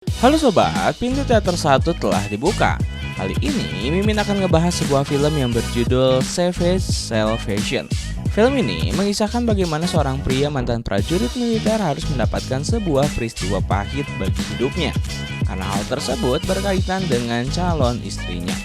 Halo sobat, pintu teater satu telah dibuka. Kali ini Mimin akan ngebahas sebuah film yang berjudul Savage Salvation. Film ini mengisahkan bagaimana seorang pria mantan prajurit militer harus mendapatkan sebuah peristiwa pahit bagi hidupnya. Karena hal tersebut berkaitan dengan calon istrinya.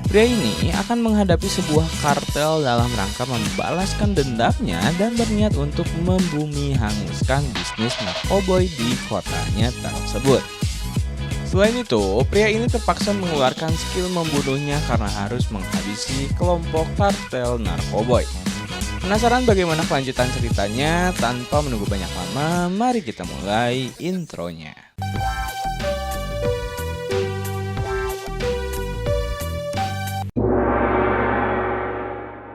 Pria ini akan menghadapi sebuah kartel dalam rangka membalaskan dendamnya dan berniat untuk membumi hanguskan bisnis narkoboy di kotanya tersebut. Selain itu, pria ini terpaksa mengeluarkan skill membunuhnya karena harus menghabisi kelompok kartel narkoboy. Penasaran bagaimana kelanjutan ceritanya? Tanpa menunggu banyak lama, mari kita mulai intronya.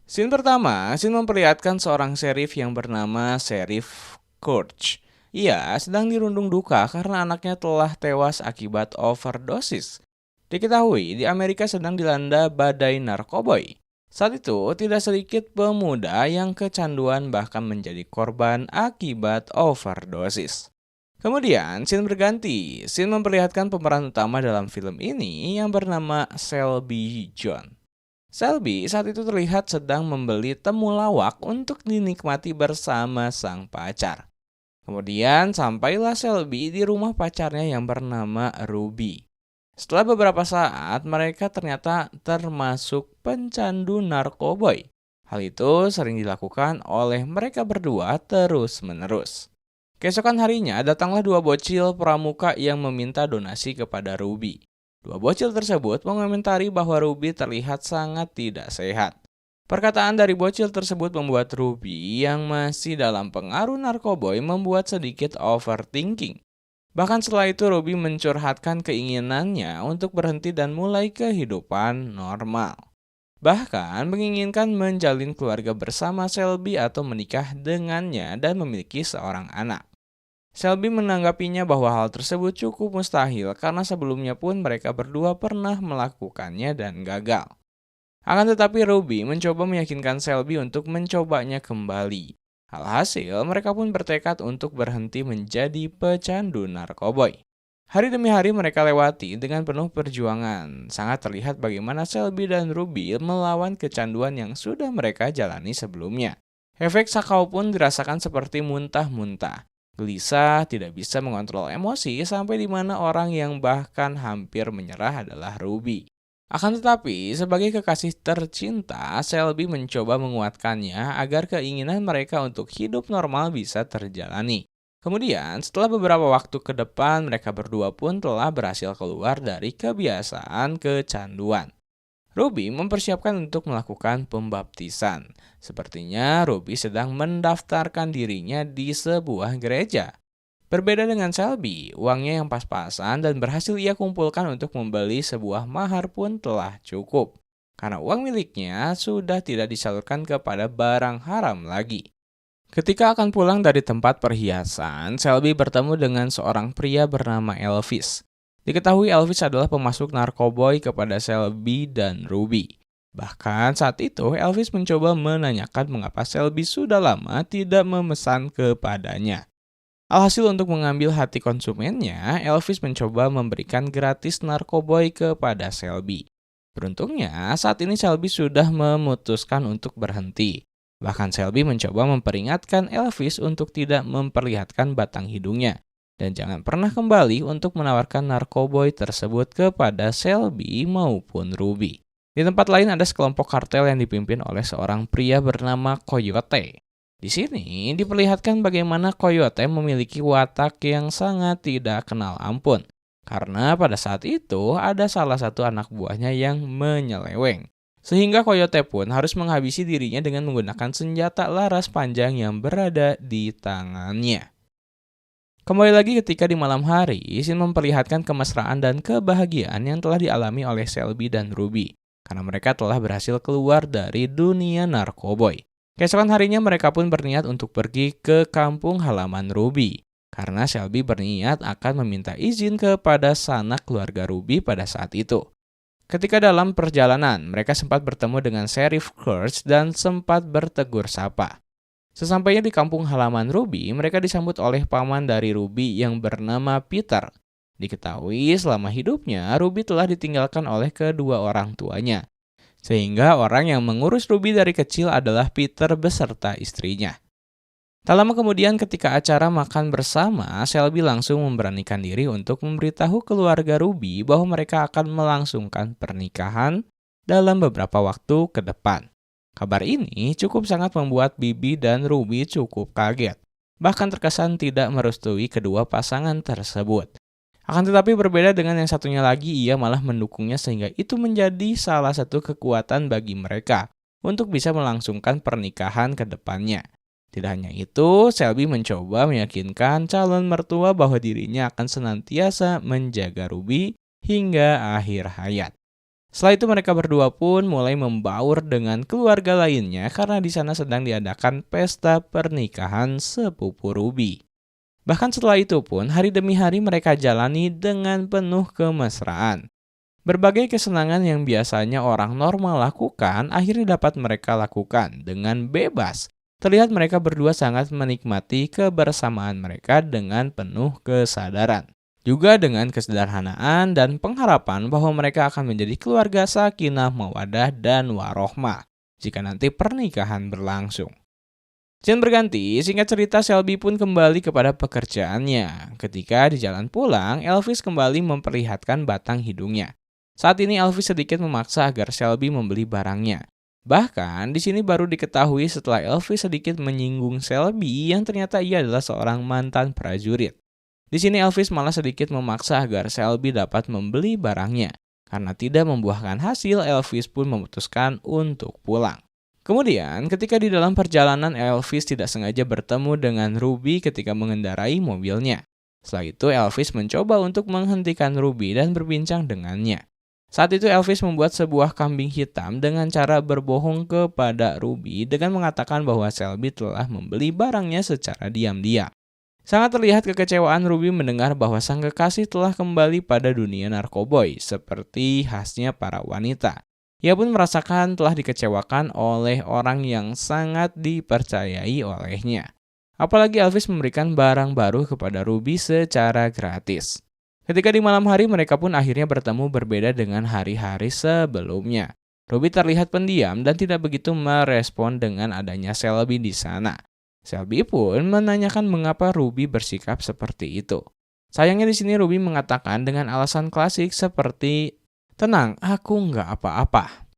Scene pertama, scene memperlihatkan seorang sheriff yang bernama Sheriff Coach. Ia sedang dirundung duka karena anaknya telah tewas akibat overdosis. Diketahui di Amerika sedang dilanda badai narkoboy. Saat itu tidak sedikit pemuda yang kecanduan bahkan menjadi korban akibat overdosis. Kemudian scene berganti, scene memperlihatkan pemeran utama dalam film ini yang bernama Shelby John. Shelby saat itu terlihat sedang membeli temulawak untuk dinikmati bersama sang pacar. Kemudian sampailah Shelby di rumah pacarnya yang bernama Ruby. Setelah beberapa saat, mereka ternyata termasuk pencandu narkoboy. Hal itu sering dilakukan oleh mereka berdua terus-menerus. Keesokan harinya datanglah dua bocil pramuka yang meminta donasi kepada Ruby. Dua bocil tersebut mengomentari bahwa Ruby terlihat sangat tidak sehat. Perkataan dari bocil tersebut membuat Ruby yang masih dalam pengaruh narkoboy membuat sedikit overthinking. Bahkan setelah itu Ruby mencurhatkan keinginannya untuk berhenti dan mulai kehidupan normal. Bahkan menginginkan menjalin keluarga bersama Shelby atau menikah dengannya dan memiliki seorang anak. Shelby menanggapinya bahwa hal tersebut cukup mustahil karena sebelumnya pun mereka berdua pernah melakukannya dan gagal. Akan tetapi Ruby mencoba meyakinkan Shelby untuk mencobanya kembali. Alhasil mereka pun bertekad untuk berhenti menjadi pecandu narkoboy. Hari demi hari mereka lewati dengan penuh perjuangan. Sangat terlihat bagaimana Shelby dan Ruby melawan kecanduan yang sudah mereka jalani sebelumnya. Efek sakau pun dirasakan seperti muntah-muntah. Gelisah, tidak bisa mengontrol emosi sampai di mana orang yang bahkan hampir menyerah adalah Ruby. Akan tetapi, sebagai kekasih tercinta, Shelby mencoba menguatkannya agar keinginan mereka untuk hidup normal bisa terjalani. Kemudian, setelah beberapa waktu ke depan, mereka berdua pun telah berhasil keluar dari kebiasaan kecanduan. Ruby mempersiapkan untuk melakukan pembaptisan. Sepertinya Ruby sedang mendaftarkan dirinya di sebuah gereja. Berbeda dengan Shelby, uangnya yang pas-pasan dan berhasil ia kumpulkan untuk membeli sebuah mahar pun telah cukup. Karena uang miliknya sudah tidak disalurkan kepada barang haram lagi. Ketika akan pulang dari tempat perhiasan, Shelby bertemu dengan seorang pria bernama Elvis. Diketahui Elvis adalah pemasok narkoboy kepada Shelby dan Ruby. Bahkan saat itu Elvis mencoba menanyakan mengapa Shelby sudah lama tidak memesan kepadanya. Alhasil untuk mengambil hati konsumennya, Elvis mencoba memberikan gratis narkoboy kepada Shelby. Beruntungnya saat ini Shelby sudah memutuskan untuk berhenti. Bahkan Shelby mencoba memperingatkan Elvis untuk tidak memperlihatkan batang hidungnya. Dan jangan pernah kembali untuk menawarkan narkoboy tersebut kepada Shelby maupun Ruby. Di tempat lain ada sekelompok kartel yang dipimpin oleh seorang pria bernama Coyote. Di sini diperlihatkan bagaimana Coyote memiliki watak yang sangat tidak kenal ampun. Karena pada saat itu ada salah satu anak buahnya yang menyeleweng. Sehingga Coyote pun harus menghabisi dirinya dengan menggunakan senjata laras panjang yang berada di tangannya. Kembali lagi ketika di malam hari, scene memperlihatkan kemesraan dan kebahagiaan yang telah dialami oleh Shelby dan Ruby. Karena mereka telah berhasil keluar dari dunia narkoboy. Keesokan harinya mereka pun berniat untuk pergi ke kampung halaman Ruby. Karena Shelby berniat akan meminta izin kepada sanak keluarga Ruby pada saat itu. Ketika dalam perjalanan, mereka sempat bertemu dengan Sheriff Kurtz dan sempat bertegur sapa. Sesampainya di kampung halaman Ruby, mereka disambut oleh paman dari Ruby yang bernama Peter. Diketahui selama hidupnya, Ruby telah ditinggalkan oleh kedua orang tuanya. Sehingga orang yang mengurus Ruby dari kecil adalah Peter beserta istrinya. Tak lama kemudian ketika acara makan bersama, Shelby langsung memberanikan diri untuk memberitahu keluarga Ruby bahwa mereka akan melangsungkan pernikahan dalam beberapa waktu ke depan. Kabar ini cukup sangat membuat Bibi dan Ruby cukup kaget. Bahkan terkesan tidak merestui kedua pasangan tersebut. Akan tetapi berbeda dengan yang satunya lagi, ia malah mendukungnya sehingga itu menjadi salah satu kekuatan bagi mereka untuk bisa melangsungkan pernikahan ke depannya. Tidak hanya itu, Shelby mencoba meyakinkan calon mertua bahwa dirinya akan senantiasa menjaga Ruby hingga akhir hayat. Setelah itu mereka berdua pun mulai membaur dengan keluarga lainnya karena di sana sedang diadakan pesta pernikahan sepupu Ruby. Bahkan setelah itu pun hari demi hari mereka jalani dengan penuh kemesraan. Berbagai kesenangan yang biasanya orang normal lakukan akhirnya dapat mereka lakukan dengan bebas. Terlihat mereka berdua sangat menikmati kebersamaan mereka dengan penuh kesadaran. Juga dengan kesederhanaan dan pengharapan bahwa mereka akan menjadi keluarga sakinah mawaddah dan warohmah jika nanti pernikahan berlangsung. Jangan berganti, singkat cerita Shelby pun kembali kepada pekerjaannya. Ketika di jalan pulang, Elvis kembali memperlihatkan batang hidungnya. Saat ini Elvis sedikit memaksa agar Shelby membeli barangnya. Bahkan di sini baru diketahui setelah Elvis sedikit menyinggung Shelby yang ternyata ia adalah seorang mantan prajurit. Di sini Elvis malah sedikit memaksa agar Shelby dapat membeli barangnya. Karena tidak membuahkan hasil, Elvis pun memutuskan untuk pulang. Kemudian, ketika di dalam perjalanan, Elvis tidak sengaja bertemu dengan Ruby ketika mengendarai mobilnya. Setelah itu, Elvis mencoba untuk menghentikan Ruby dan berbincang dengannya. Saat itu, Elvis membuat sebuah kambing hitam dengan cara berbohong kepada Ruby dengan mengatakan bahwa Shelby telah membeli barangnya secara diam-diam. Sangat terlihat kekecewaan Ruby mendengar bahwa sang kekasih telah kembali pada dunia narkoboy, seperti khasnya para wanita. Ia pun merasakan telah dikecewakan oleh orang yang sangat dipercayai olehnya. Apalagi Elvis memberikan barang baru kepada Ruby secara gratis. Ketika di malam hari mereka pun akhirnya bertemu berbeda dengan hari-hari sebelumnya. Ruby terlihat pendiam dan tidak begitu merespon dengan adanya Shelby di sana. Shelby pun menanyakan mengapa Ruby bersikap seperti itu. Sayangnya di sini Ruby mengatakan dengan alasan klasik seperti, "Tenang, aku nggak apa-apa."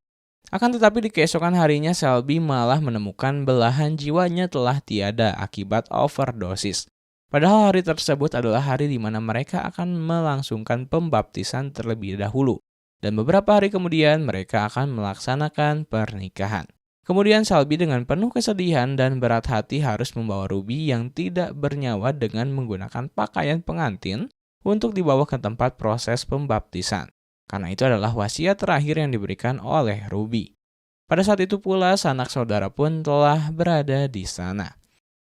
Akan tetapi di keesokan harinya Shelby malah menemukan belahan jiwanya telah tiada akibat overdosis. Padahal hari tersebut adalah hari di mana mereka akan melangsungkan pembaptisan terlebih dahulu. Dan beberapa hari kemudian mereka akan melaksanakan pernikahan. Kemudian Shelby dengan penuh kesedihan dan berat hati harus membawa Ruby yang tidak bernyawa dengan menggunakan pakaian pengantin untuk dibawa ke tempat proses pembaptisan. Karena itu adalah wasiat terakhir yang diberikan oleh Ruby. Pada saat itu pula sanak saudara pun telah berada di sana.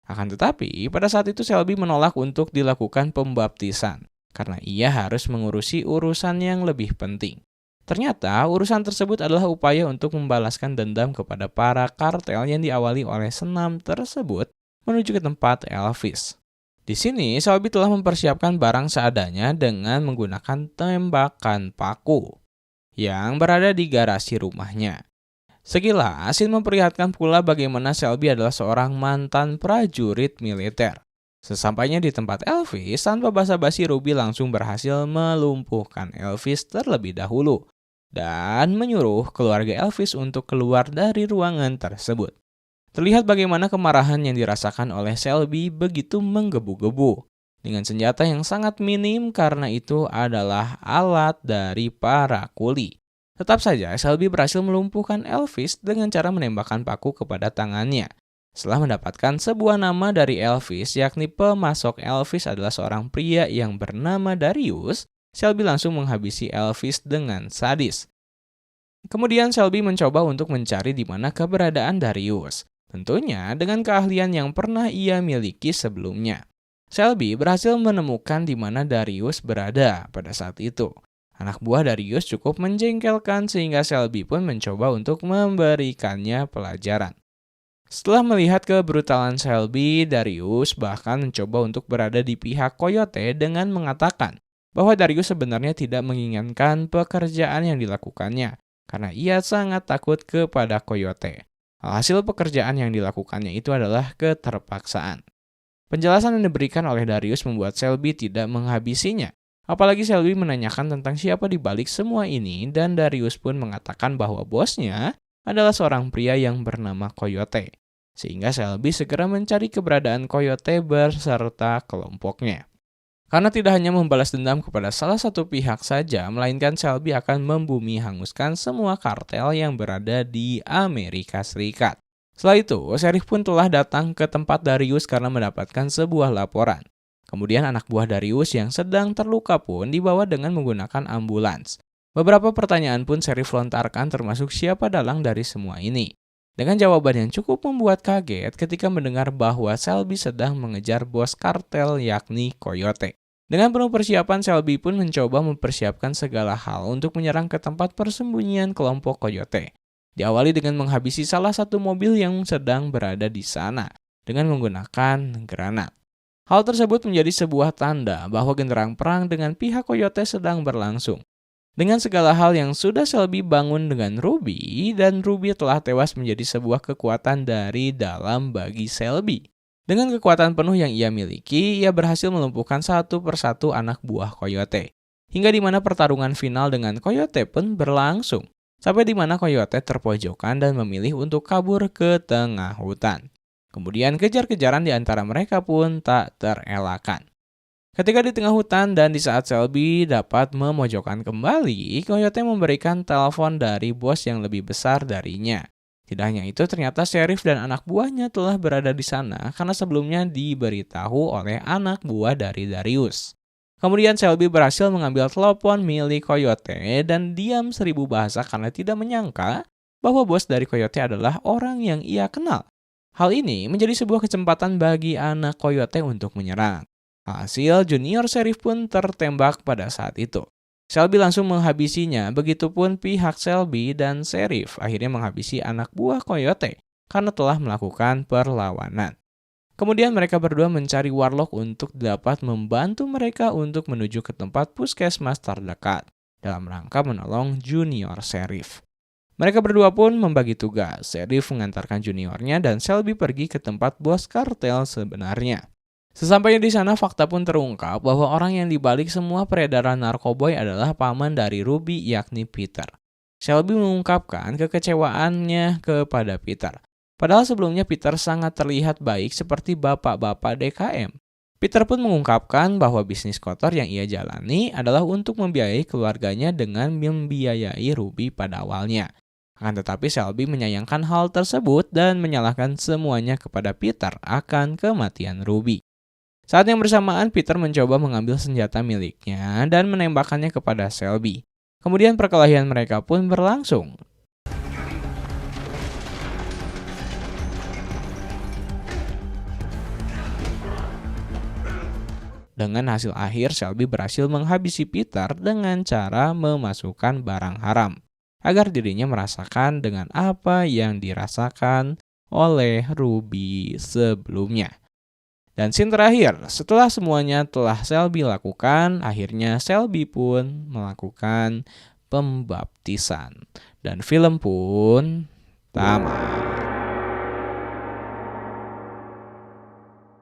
Akan tetapi pada saat itu Shelby menolak untuk dilakukan pembaptisan karena ia harus mengurusi urusan yang lebih penting. Ternyata urusan tersebut adalah upaya untuk membalaskan dendam kepada para kartel yang diawali oleh senam tersebut menuju ke tempat Elvis. Di sini Shelby telah mempersiapkan barang seadanya dengan menggunakan tembakan paku yang berada di garasi rumahnya. Sekilas, scene memperlihatkan pula bagaimana Shelby adalah seorang mantan prajurit militer. Sesampainya di tempat Elvis, tanpa basa-basi Ruby langsung berhasil melumpuhkan Elvis terlebih dahulu dan menyuruh keluarga Elvis untuk keluar dari ruangan tersebut. Terlihat bagaimana kemarahan yang dirasakan oleh Shelby begitu menggebu-gebu dengan senjata yang sangat minim karena itu adalah alat dari para kuli. Tetap saja Shelby berhasil melumpuhkan Elvis dengan cara menembakkan paku kepada tangannya. Setelah mendapatkan sebuah nama dari Elvis, yakni pemasok Elvis adalah seorang pria yang bernama Darius, Shelby langsung menghabisi Elvis dengan sadis. Kemudian Shelby mencoba untuk mencari di mana keberadaan Darius. Tentunya dengan keahlian yang pernah ia miliki sebelumnya. Shelby berhasil menemukan di mana Darius berada pada saat itu. Anak buah Darius cukup menjengkelkan sehingga Shelby pun mencoba untuk memberikannya pelajaran. Setelah melihat kebrutalan Shelby, Darius bahkan mencoba untuk berada di pihak Coyote dengan mengatakan bahwa Darius sebenarnya tidak menginginkan pekerjaan yang dilakukannya, karena ia sangat takut kepada Coyote. Hasil pekerjaan yang dilakukannya itu adalah keterpaksaan. Penjelasan yang diberikan oleh Darius membuat Shelby tidak menghabisinya. Apalagi Shelby menanyakan tentang siapa di balik semua ini, dan Darius pun mengatakan bahwa bosnya adalah seorang pria yang bernama Coyote. Sehingga Shelby segera mencari keberadaan Coyote beserta kelompoknya. Karena tidak hanya membalas dendam kepada salah satu pihak saja, melainkan Shelby akan membumi hanguskan semua kartel yang berada di Amerika Serikat. Setelah itu, Sheriff pun telah datang ke tempat Darius karena mendapatkan sebuah laporan. Kemudian anak buah Darius yang sedang terluka pun dibawa dengan menggunakan ambulans. Beberapa pertanyaan pun Sheriff lontarkan termasuk siapa dalang dari semua ini. Dengan jawaban yang cukup membuat kaget ketika mendengar bahwa Shelby sedang mengejar bos kartel yakni Coyote. Dengan penuh persiapan, Shelby pun mencoba mempersiapkan segala hal untuk menyerang ke tempat persembunyian kelompok Coyote. Diawali dengan menghabisi salah satu mobil yang sedang berada di sana dengan menggunakan granat. Hal tersebut menjadi sebuah tanda bahwa genderang perang dengan pihak Coyote sedang berlangsung. Dengan segala hal yang sudah Shelby bangun dengan Ruby, dan Ruby telah tewas menjadi sebuah kekuatan dari dalam bagi Shelby. Dengan kekuatan penuh yang ia miliki, ia berhasil melumpuhkan satu persatu anak buah Coyote. Hingga di mana pertarungan final dengan Coyote pun berlangsung. Sampai di mana Coyote terpojokan dan memilih untuk kabur ke tengah hutan. Kemudian kejar-kejaran di antara mereka pun tak terelakkan. Ketika di tengah hutan dan di saat Shelby dapat memojokkan kembali, Coyote memberikan telepon dari bos yang lebih besar darinya. Tidak hanya itu, ternyata Sheriff dan anak buahnya telah berada di sana karena sebelumnya diberitahu oleh anak buah dari Darius. Kemudian Shelby berhasil mengambil telepon milik Coyote dan diam 1000 bahasa karena tidak menyangka bahwa bos dari Coyote adalah orang yang ia kenal. Hal ini menjadi sebuah kesempatan bagi anak Coyote untuk menyerang. Hasil, Junior Sheriff pun tertembak pada saat itu. Shelby langsung menghabisinya, begitupun pihak Shelby dan Sheriff akhirnya menghabisi anak buah Coyote karena telah melakukan perlawanan. Kemudian mereka berdua mencari Warlock untuk dapat membantu mereka untuk menuju ke tempat puskesmas terdekat dalam rangka menolong Junior Sheriff. Mereka berdua pun membagi tugas. Sheriff mengantarkan juniornya dan Shelby pergi ke tempat bos kartel sebenarnya. Sesampainya di sana, fakta pun terungkap bahwa orang yang dibalik semua peredaran narkoboy adalah paman dari Ruby yakni Peter. Shelby mengungkapkan kekecewaannya kepada Peter. Padahal sebelumnya Peter sangat terlihat baik seperti bapak-bapak DKM. Peter pun mengungkapkan bahwa bisnis kotor yang ia jalani adalah untuk membiayai keluarganya dengan membiayai Ruby pada awalnya. Akan tetapi Shelby menyayangkan hal tersebut dan menyalahkan semuanya kepada Peter akan kematian Ruby. Saat yang bersamaan, Peter mencoba mengambil senjata miliknya dan menembakkannya kepada Shelby. Kemudian perkelahian mereka pun berlangsung. Dengan hasil akhir, Shelby berhasil menghabisi Peter dengan cara memasukkan barang haram, agar dirinya merasakan dengan apa yang dirasakan oleh Ruby sebelumnya. Dan scene terakhir, setelah semuanya telah Shelby lakukan, akhirnya Shelby pun melakukan pembaptisan. Dan film pun tamat.